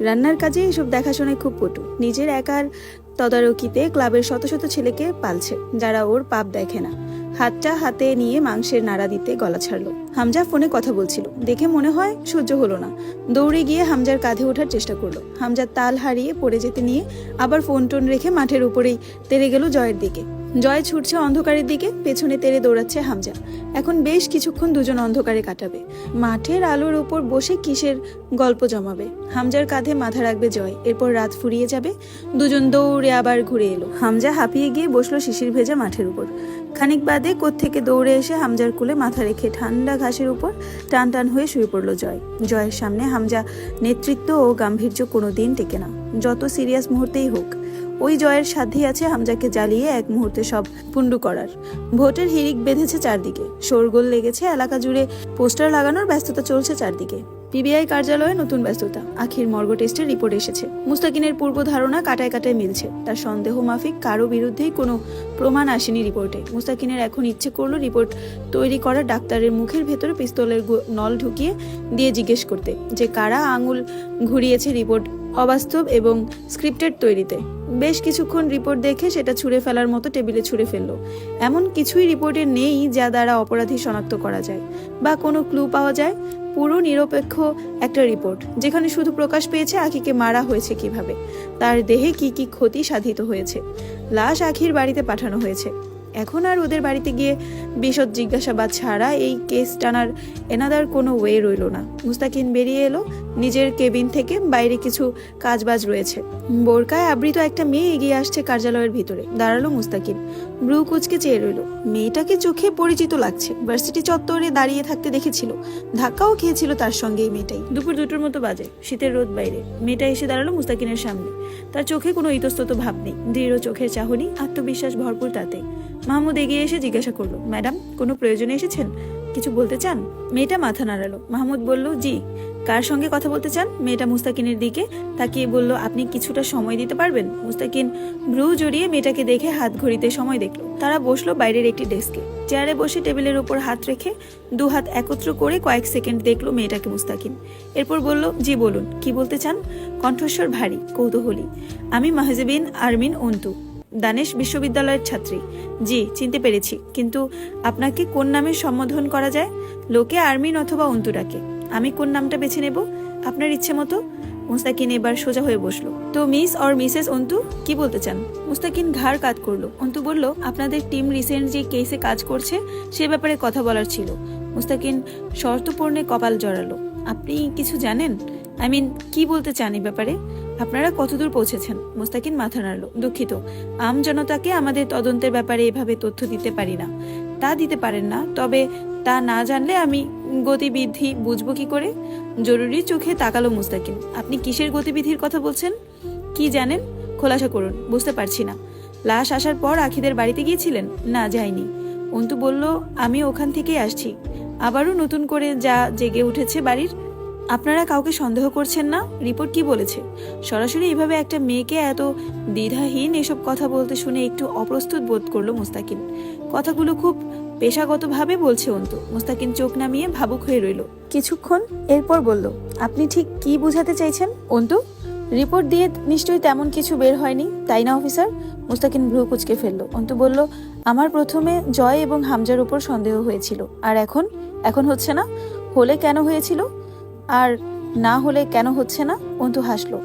রান্নার কাজে এসব দেখাশোনায় খুব পটু। নিজের একার তদারকিতে ক্লাবের শত শত ছেলেকে পালছে, যারা ওর পাপ দেখে না। হাতটা হাতে নিয়ে মাংসের নাড়া দিতে গলা ছাড়লো। হামজা ফোনে কথা বলছিল, দেখে মনে হয় সহ্য হলো না। দৌড়ে গিয়ে হামজার কাঁধে ওঠার চেষ্টা করলো। হামজার তাল হারিয়ে পড়ে যেতে নিয়ে আবার ফোন টোন রেখে মাঠের উপরেই তেড়ে গেল জয়ের দিকে। জয় ছুটছে অন্ধকারের দিকে, পেছনে তেড়ে দৌড়াচ্ছে হামজা। এখন বেশ কিছুক্ষণ দুজন অন্ধকারে কাটাবে। মাঠের আলোর উপর বসে কিসের গল্প জমাবে। হামজার কাঁধে মাথা রাখবে জয়। এরপর রাত ফুরিয়ে যাবে। দুজন দৌড়ে আবার ঘুরে এলো। হামজা হাঁপিয়ে গিয়ে বসলো শিশির ভেজা মাঠের উপর। খানিক বাদে কোত্থেকে দৌড়ে এসে হামজার কোলে মাথা রেখে ঠান্ডা ঘাসের উপর টান টান হয়ে শুয়ে পড়লো জয়। জয়ের সামনে হামজা নেতৃত্ব ও গাম্ভীর্য কোনোদিন টেকে না, যত সিরিয়াস মুহূর্তেই হোক। ওই জয়ের সাধ্যই আছে হামজাকে জ্বালিয়ে এক মুহূর্তে সব পুন্ডু করার। ভোটের হিড়িক বেঁধেছে চারদিকে, শোরগোল লেগেছে এলাকা জুড়ে। পোস্টার লাগানোর ব্যস্ততা চলছে চারদিকে। পিবিআই কার্যালয়ে নতুন ব্যস্ততা। আখির মর্গ টেস্টের রিপোর্ট এসেছে। মুস্তাকিনের পূর্ব ধারণা কাটায় কাটায় মিলছে। তার সন্দেহ মাফিক কারো বিরুদ্ধেই কোনো প্রমাণ আসেনি রিপোর্টে। মুস্তাকিনের এখন ইচ্ছে করলো রিপোর্ট তৈরি করা ডাক্তারের মুখের ভেতরে পিস্তলের নল ঢুকিয়ে দিয়ে জিজ্ঞেস করতে যে কারা আঙুল ঘুরিয়েছে রিপোর্ট অবাস্তব এবং স্ক্রিপ্টেড তৈরিতে। বেশ কিছুক্ষণ রিপোর্ট দেখে সেটা ছুঁড়ে ফেলার মতো টেবিলে ছুঁড়ে ফেললো। এমন কিছুই রিপোর্টে নেই যা দ্বারা অপরাধী শনাক্ত করা যায় বা কোনো ক্লু পাওয়া যায়। পুরো নিরপেক্ষ একটা রিপোর্ট, যেখানে শুধু প্রকাশ পেয়েছে আখিকে মারা হয়েছে কিভাবে, তার দেহে কি কি ক্ষতি সাধিত হয়েছে। লাশ আখির বাড়িতে পাঠানো হয়েছে। এখন আর ওদের বাড়িতে গিয়ে বিশদ জিজ্ঞাসাবাদ ছাড়া এই কেস টানার এনাদার কোনো ওয়ে রইল না। মুস্তাকিন বেরিয়ে এলো নিজের কেবিন থেকে। বাইরে কিছু কাজবাজ রয়েছে। বোরকায় আবৃত একটা মেয়ে এগিয়ে আসছে কার্যালয়ের ভিতরে। দাঁড়ালো মুস্তাকিন, ব্রু কুচকে চেয়ে রইল। মেয়েটাকে চোখে পরিচিত লাগছে। ভার্সিটি চত্বরে দাঁড়িয়ে থাকতে দেখেছিল, ধাক্কাও খেয়েছিল তার সঙ্গে এই মেয়েটাই। দুপুর 2টোর মতো বাজে, শীতের রোদ বাইরে। মেয়েটা এসে দাঁড়ালো মুস্তাকিনের সামনে। তার চোখে কোনো ইতস্তত ভাব নেই, দৃঢ় চোখের চাহনি, আত্মবিশ্বাস ভরপুর তাতে। মাহমুদ এগিয়ে এসে জিজ্ঞাসা করলো, ম্যাডাম কোনো প্রয়োজনে এসেছেন? কিছু বলতে চান? মেয়েটা মাথা নাড়ালো। মাহমুদ বলল, জি। কার সঙ্গে কথা বলতে চান? মেয়েটা মুস্তাকিনের দিকে তাকিয়ে বলল, আপনি কিছুটা সময় দিতে পারবেন? মুস্তাকিন ভ্রু জড়িয়ে মেয়েটাকে দেখে হাত ঘড়িতে সময় দেখলো। তারা বসলো বাইরের একটি ডেস্কে। চেয়ারে বসে টেবিলের উপর হাত রেখে দু হাত একত্র করে কয়েক সেকেন্ড দেখলো মেয়েটাকে মুস্তাকিন। এরপর বলল, জি বলুন, কি বলতে চান? কণ্ঠস্বর ভারী, কৌতূহলী। আমি মাহজেবিন আরমিন অন্তু, দানেশ বিশ্ববিদ্যালয়ের ছাত্রী। জি, চিনতে পেরেছি, কিন্তু আপনাকে কোন নামে সম্বোধন করা যায়? লোকে আরমিন অথবা অন্তু ডাকে। আমি কোন নামটা বেছে নেব? আপনার ইচ্ছে মতো। মুস্তাকিন এবার সোজা হয়ে বসলো। তো মিস অর মিসেস অন্তু, কি বলতে চান? মুস্তাকিন ঘাড় কাত করলো। অন্তু বলল, আপনাদের টিম রিসেন্ট যে কেসে কাজ করছে সে ব্যাপারে কথা বলার ছিল। মুস্তাকিন শর্তপূর্ণে কপাল জড়ালো। আপনি কিছু জানেন? আই মিন, কি বলতে চান এই ব্যাপারে? আপনারা কতদূর পৌঁছেছেন? মুস্তাকিন মাথা নাড়ল। দুঃখিত, আম জনতাকে আমাদের তদন্তের ব্যাপারে এভাবে তথ্য দিতে পারি না। তা দিতে পারেন না, তবে তা না জানলে আমি গতিবিধি বুঝবো কি করে? জরুরি চোখে তাকালো মুস্তাকিন। আপনি কিসের গতিবিধির কথা বলছেন? কি জানেন? খোলাসা করুন, বুঝতে পারছি না। লাশ আসার পর আখিদের বাড়িতে গিয়েছিলেন? না, যাইনি। অন্তু বলল, আমি ওখান থেকেই আসছি। আবারও নতুন করে যা জেগে উঠেছে বাড়ির। আপনারা কাউকে সন্দেহ করছেন না? রিপোর্ট কি বলেছে? সরাসরি এভাবে একটা মেয়েকে এত দ্বিধাহীন এসব কথা বলতে শুনে একটু অপ্রস্তুত বোধ করলো মুস্তাকিন। কথাগুলো খুব পেশাগতভাবে বলছে অন্তু। মুস্তাকিন চোখ নামিয়ে ভাবুক হয়ে রইল কিছুক্ষণ। এরপর বলল, আপনি ঠিক কি বোঝাতে চাইছেন? অন্তু, রিপোর্ট দিয়ে নিশ্চয়ই তেমন কিছু বের হয়নি, তাই না অফিসার? মুস্তাকিন ভ্রু কুচকে ফেললো। অন্তু বলল, আমার প্রথমে জয় এবং হামজার উপর সন্দেহ হয়েছিল, আর এখন হচ্ছে না। হলে কেন হয়েছিল, আর না হলে কেন হচ্ছে না? অন্তু হাসলো।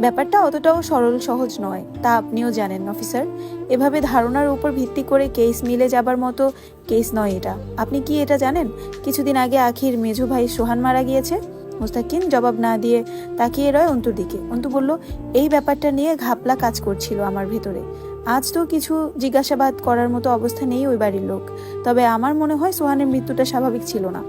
ব্যাপারটা অতটাও সরল সহজ নয়, তা আপনিও জানেন অফিসার। এভাবে ধারণার উপর ভিত্তি করে কেস মিলে যাবার মতো কেস নয় এটা। আপনি কি এটা জানেন কিছুদিন আগে আখির মেজো ভাই সোহান মারা গিয়েছে? মুস্তাকিন জবাব না দিয়ে তাকিয়ে রয় অন্তুর দিকে। অন্তু বলল, এই ব্যাপারটা নিয়ে ঘাপলা কাজ করছিল আমার ভেতরে। আজ তো কিছু জিজ্ঞাসাবাদ করার মতো অবস্থা নেই ওই বাড়ির লোক, তবে আমার মনে হয় সোহানের মৃত্যুটা স্বাভাবিক ছিল না।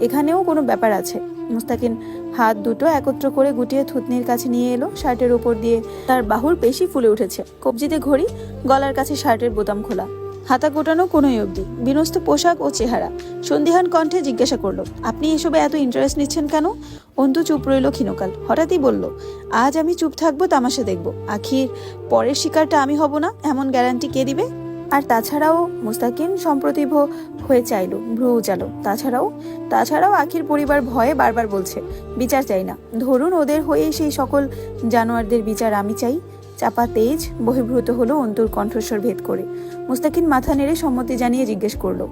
এখানেও কোনো ব্যাপার আছে। মুস্তাকিন হাত দুটো একত্র করে গুটিয়ে থুতনির কাছে নিয়ে এলো। শার্টের উপর দিয়ে তার বাহুর পেশি ফুলে উঠেছে। কবজিতে ঘড়ি, গলার কাছে শার্টের বোতাম খোলা, হাতা গোটানো কোনোই অবধি, বিনষ্ট পোশাক ও চেহারা। সন্দিহান কণ্ঠে জিজ্ঞাসা করলো, আপনি এসবে এত ইন্টারেস্ট নিচ্ছেন কেন? অন্তু চুপ রইল ক্ষীণকাল। হঠাৎই বলল, আজ আমি চুপ থাকবো, তামাশা দেখবো। আখির পরের শিকারটা আমি হব না, এমন গ্যারান্টি কে দিবে? আর তাছাড়াও মুস্তাকিন সম্প্রতিভ হয়ে চাইল, ভ্রু উচালো। তাছাড়াও আখির পরিবার ভয়ে বারবার বলছে বিচার চাই না। ধরুন ওদের হয়ে সেই সকল জানোয়ারদের বিচার আমি চাই। চাপা তেজ বহির্ভূত হলো অন্তুর কণ্ঠস্বর ভেদ করে। মুস্তাকিন মাথা নেড়ে সম্মতি জানিয়ে জিজ্ঞেস করলো,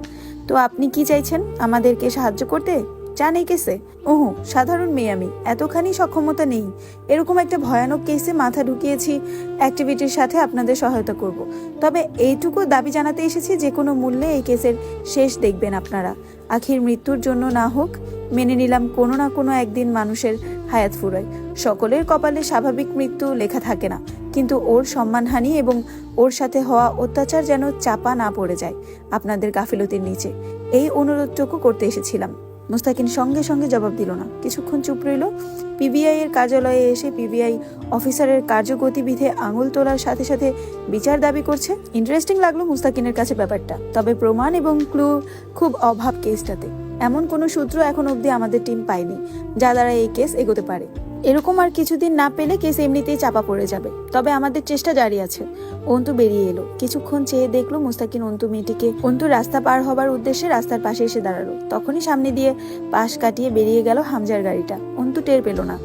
তো আপনি কি চাইছেন? আমাদেরকে সাহায্য করতে চান এই কেসে? ওহো, সাধারণ মেয়ে আমি, এতখানি সক্ষমতা নেই। এরকম একটা ভয়ানক কেসে মাথা ঢুকিয়েছি, অ্যাক্টিভিটির সাথে আপনাদের সহায়তা করব। তবে এইটুকু দাবি জানাতে এসেছি, যে কোনো মূল্যে এই কেসের শেষ দেখবেন আপনারা। আখির মৃত্যুর জন্য না হোক, মেনে নিলাম কোনো না কোনো একদিন মানুষের হায়াত ফুরায়। সকলের কপালে স্বাভাবিক মৃত্যু লেখা থাকে না, কিন্তু ওর সম্মানহানি এবং ওর সাথে হওয়া অত্যাচার যেন চাপা না পড়ে যায় আপনাদের গাফিলতির নিচে, এই অনুরোধটুকু করতে এসেছিলাম। মুস্তাকিন সঙ্গে সঙ্গে জবাব দিল না, কিছুক্ষণ চুপ রইল। পিবিআই এর কার্যালয়ে এসে পিবিআই অফিসারের কার্যগতিবিধে আঙুল তোলার সাথে সাথে বিচার দাবি করছে। ইন্টারেস্টিং লাগলো মুস্তাকিনের কাছে ব্যাপারটা, তবে প্রমাণ এবং ক্লু খুব অভাব কেসটাতে। এমন কোনো সূত্র এখন অবধি আমাদের টিম পায়নি যা দ্বারা এই কেস এগোতে পারে। এরকম আর কিছুদিন না পেলে কেস এমনিতেই চাপা পড়ে যাবে, তবে আমাদের চেষ্টা জারি আছে। অন্তু বেরিয়ে এলো, কিছুক্ষণ চেয়ে দেখলো মুস্তাকিন অন্তু মেয়েটিকে। অন্তু রাস্তা পার হবার উদ্দেশ্যে রাস্তার পাশে এসে দাঁড়ালো। তখনই সামনে দিয়ে পাশ কাটিয়ে বেরিয়ে গেল হামজার গাড়িটা। অন্তু টের পেল না।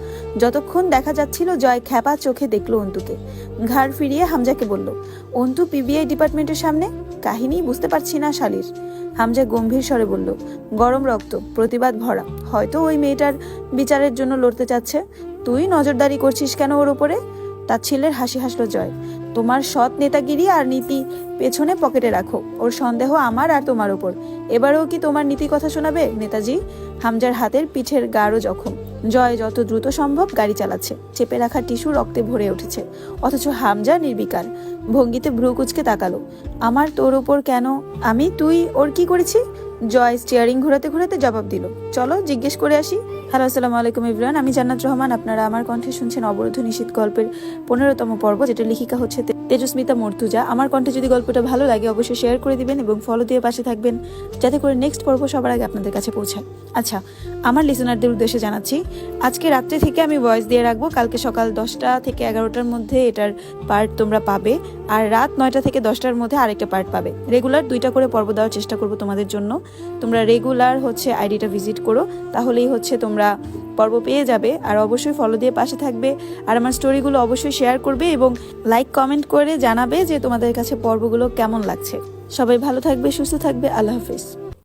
যতক্ষণ দেখা যাচ্ছিল জয় খ্যাপা চোখে দেখলো অন্তুকে। ঘাড় ফিরিয়ে হামজাকে বলল, অন্তু পিবিআই ডিপার্টমেন্টের সামনে? কাহিনী বুঝতে পারছি না শালির। হামজা গম্ভীর স্বরে বলল, গরম রক্ত, প্রতিবাদ ভরা। হয়তো ওই মেয়েটার বিচারের জন্য লড়তে চাচ্ছে। তুই নজরদারি করছিস কেন ওর ওপরে? তার ছেলের হাসি হাসলো জয়। তোমার সৎ নেতাগিরি আর নীতি পেছনে পকেটে রাখো। ওর সন্দেহ আমার আর তোমার ওপর। এবারেও কি তোমার নীতি কথা শোনাবে নেতাজি? হামজার হাতের পিঠের গাঢ় জখম। জয় যত দ্রুত সম্ভব গাড়ি চালাচ্ছে। চেপে রাখা টিস্যু রক্তে ভরে উঠেছে, অথচ হামজা নির্বিকার ভঙ্গিতে ভ্রু কুচকে তাকালো। আমার তোর ওপর কেন? আমি? তুই ওর কি করেছি? জয় স্টিয়ারিং ঘোরাতে ঘোরাতে জবাব দিল, চলো জিজ্ঞেস করে আসি। হ্যালো, আসসালামু আলাইকুম এভরিওয়ান, আমি জান্নাত রহমান। আপনারা আমার কণ্ঠে শুনছেন অবরোধ নিষিদ্ধ গল্পের 15তম পর্ব, যেটা লেখিকা হচ্ছে তেজস্মিতা মর্তুজা। আমার কণ্ঠে যদি গল্পটা ভালো লাগে অবশ্যই শেয়ার করে দিবেন এবং ফলো দিয়ে পাশে থাকবেন, যাতে করে নেক্সট পর্ব সবার আগে আপনাদের কাছে পৌঁছায়। আচ্ছা, আমার লিসেনারদের উদ্দেশ্যে জানাচ্ছি, আজকে রাত্রে থেকে আমি ভয়েস দিয়ে রাখবো। কালকে সকাল 10টা থেকে 11টার মধ্যে এটার পার্ট তোমরা পাবে, আর রাত 9টা থেকে 10টার মধ্যে আরেকটা পার্ট পাবে। রেগুলার 2টা করে পর্ব দেওয়ার চেষ্টা করবো তোমাদের জন্য। তোমরা রেগুলার আইডিটা ভিজিট করো, তাহলেই তোমরা পর্ব পেয়ে যাবে। আর অবশ্যই ফলো দিয়ে পাশে থাকবে, আর আমার স্টোরিগুলো অবশ্যই শেয়ার করবে এবং লাইক কমেন্ট করে জানাবে যে তোমাদের কাছে পর্বগুলো কেমন লাগছে। সবাই ভালো থাকবে, সুস্থ থাকবে। আল্লাহ হাফেজ।